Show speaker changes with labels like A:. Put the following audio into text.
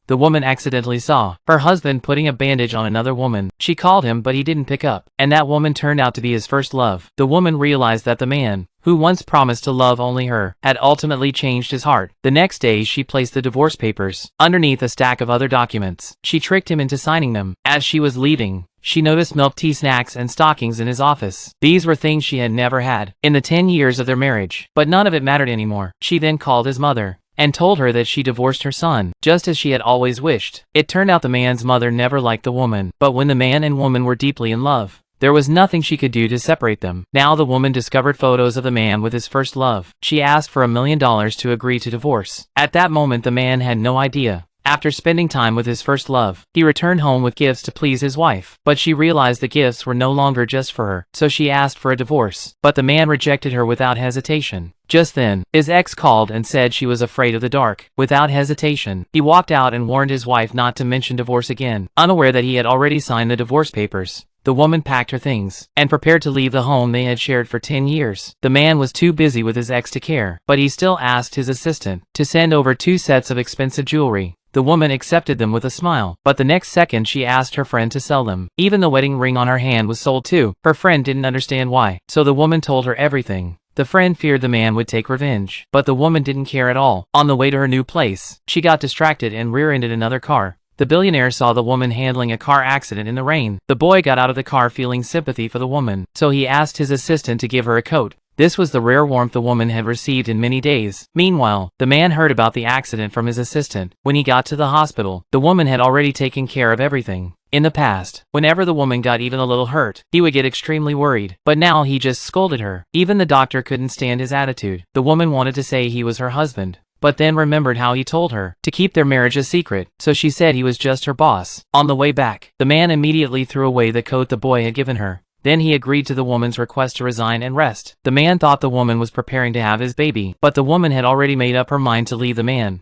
A: the woman accidentally saw her husband putting a bandage on another woman. She called him, but he didn't pick up, and that woman turned out to be his first love. The woman realized that the man, who once promised to love only her, had ultimately changed his heart. The next day she placed the divorce papers underneath a stack of other documents. She tricked him into signing them. As she was leaving, she noticed milk tea, snacks, and stockings in his office. These were things she had never had in the 10 years of their marriage, but none of it mattered anymore. She then called his mother and told her that she divorced her son, just as she had always wished. It turned out the man's mother never liked the woman, but when the man and woman were deeply in love, there was nothing she could do to separate them. Now the woman discovered photos of the man with his first love. She asked for $1 million to agree to divorce. At that moment the man had no idea. After spending time with his first love, he returned home with gifts to please his wife. But she realized the gifts were no longer just for her, so she asked for a divorce. But the man rejected her without hesitation. Just then, his ex called and said she was afraid of the dark. Without hesitation, he walked out and warned his wife not to mention divorce again, unaware that he had already signed the divorce papers. The woman packed her things and prepared to leave the home they had shared for 10 years. The man was too busy with his ex to care, but he still asked his assistant to send over 2 sets of expensive jewelry. The woman accepted them with a smile, but the next second she asked her friend to sell them. Even the wedding ring on her hand was sold too. Her friend didn't understand why, so the woman told her everything. The friend feared the man would take revenge, but the woman didn't care at all. On the way to her new place, she got distracted and rear-ended another car. The billionaire saw the woman handling a car accident in the rain. The boy got out of the car feeling sympathy for the woman, so he asked his assistant to give her a coat. This was the rare warmth the woman had received in many days. Meanwhile, the man heard about the accident from his assistant. When he got to the hospital, the woman had already taken care of everything. In the past, whenever the woman got even a little hurt, he would get extremely worried. But now he just scolded her. Even the doctor couldn't stand his attitude. The woman wanted to say he was her husband, but then remembered how he told her to keep their marriage a secret, so she said he was just her boss. On the way back, the man immediately threw away the coat the boy had given her. Then he agreed to the woman's request to resign and rest. The man thought the woman was preparing to have his baby, but the woman had already made up her mind to leave the man.